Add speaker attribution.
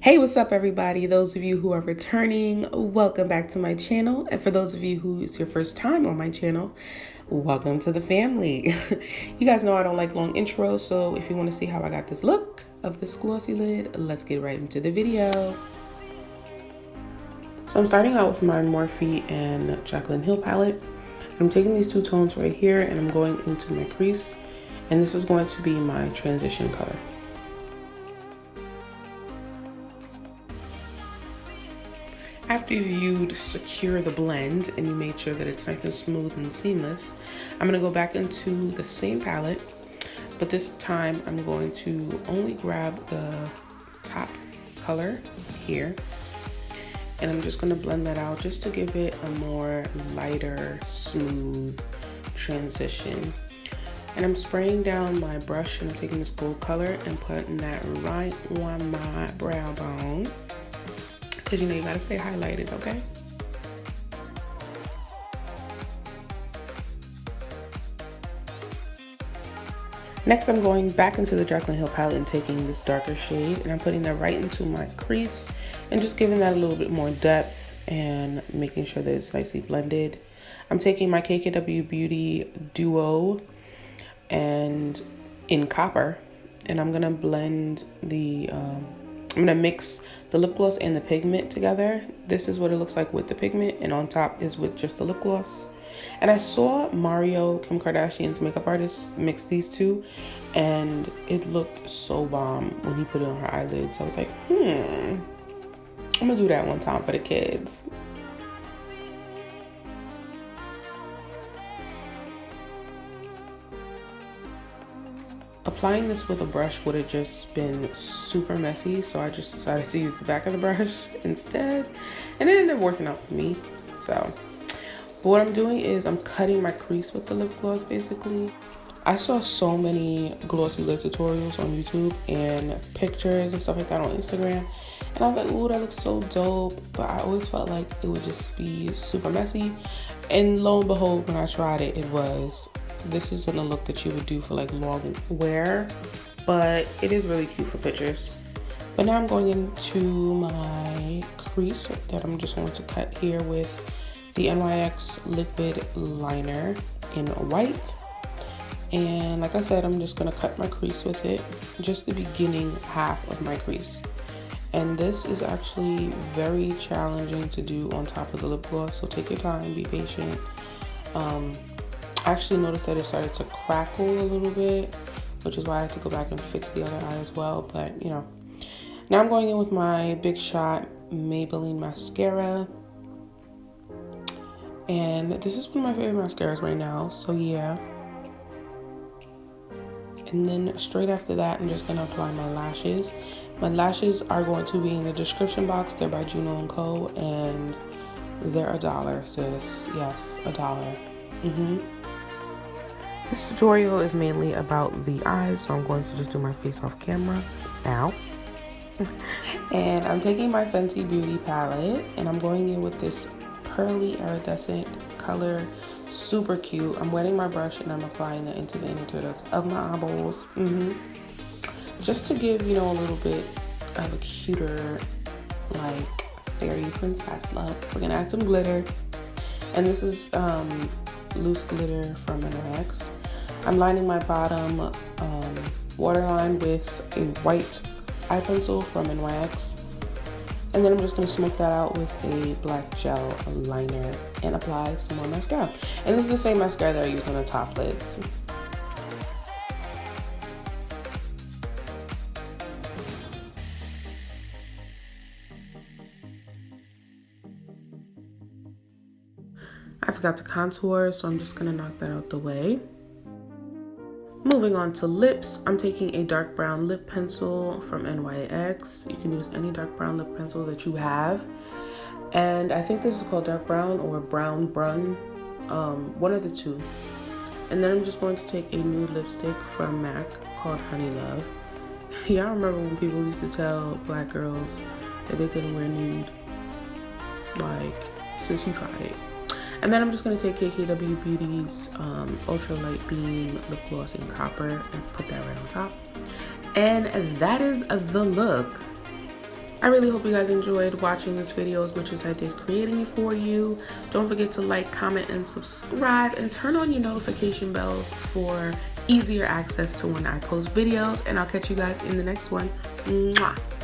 Speaker 1: Hey, what's up everybody? Those of you who are returning, welcome back to my channel. And for those of you who is your first time on my channel, welcome to the family. You guys know I don't like long intros, so if you want to see how I got this look of this glossy lid, let's get right into the video. So I'm starting out with my Morphe and Jaclyn Hill palette. I'm taking these two tones right here and I'm going into my crease, and this is going to be my transition color. After you'd secure the blend and you made sure that it's nice and smooth and seamless, I'm going to go back into the same palette, but this time I'm going to only grab the top color here, and I'm just going to blend that out just to give it a more lighter, smooth transition. And I'm spraying down my brush and I'm taking this gold color and putting that right on my brow bone. Because you know you gotta stay highlighted, okay? Next, I'm going back into the Jaclyn Hill palette and taking this darker shade, and I'm putting that right into my crease and just giving that a little bit more depth and making sure that it's nicely blended. I'm taking my KKW Beauty Duo and in Copper, and I'm gonna blend the I'm gonna mix the lip gloss and the pigment together. This is what it looks like with the pigment, and on top is with just the lip gloss. And I saw Mario, Kim Kardashian's makeup artist, mix these two, and it looked so bomb when he put it on her eyelids. So I was like, I'm gonna do that one time for the kids. Applying this with a brush would have just been super messy, so I just decided to use the back of the brush instead, and it ended up working out for me. So what I'm doing is I'm cutting my crease with the lip gloss basically. I saw so many glossy lid tutorials on YouTube and pictures and stuff like that on Instagram, and I was like, ooh, that looks so dope, but I always felt like it would just be super messy. And lo and behold, when I tried it, it was. This isn't a look that you would do for like long wear, but it is really cute for pictures. But now I'm going into my crease that I'm just going to cut here with the NYX liquid liner in white. And like I said, I'm just going to cut my crease with it, just the beginning half of my crease. And this is actually very challenging to do on top of the lip gloss, so take your time, be patient. I actually noticed that it started to crackle a little bit, which is why I had to go back and fix the other eye as well. But you know, now I'm going in with my Big Shot Maybelline mascara, and this is one of my favorite mascaras right now, so yeah. And then straight after that, I'm just gonna apply my lashes. My lashes are going to be in the description box. They're by Juno Co, and they're $1, sis. Yes, $1. This tutorial is mainly about the eyes, so I'm going to just do my face off camera now. And I'm taking my Fenty Beauty palette, and I'm going in with this pearly iridescent color. Super cute. I'm wetting my brush and I'm applying that into the inner thirds of my eyeballs. Just to give, you know, a little bit of a cuter, like, fairy princess look. We're gonna add some glitter. And this is loose glitter from NYX. I'm lining my bottom waterline with a white eye pencil from NYX. And then I'm just going to smoke that out with a black gel liner and apply some more mascara. And this is the same mascara that I use on the top lids. I forgot to contour, so I'm just going to knock that out the way. Moving on to lips, I'm taking a dark brown lip pencil from NYX. You can use any dark brown lip pencil that you have. And I think this is called dark brown or brown brun, one of the two. And then I'm just going to take a nude lipstick from MAC called Honey Love. Y'all remember when people used to tell black girls that they couldn't wear nude? Like, sis, you tried it. And then I'm just going to take KKW Beauty's Ultralight Beam Lip Gloss in Copper and put that right on top. And that is the look. I really hope you guys enjoyed watching this video as much as I did creating it for you. Don't forget to like, comment, and subscribe, and turn on your notification bells for easier access to when I post videos. And I'll catch you guys in the next one. Mwah.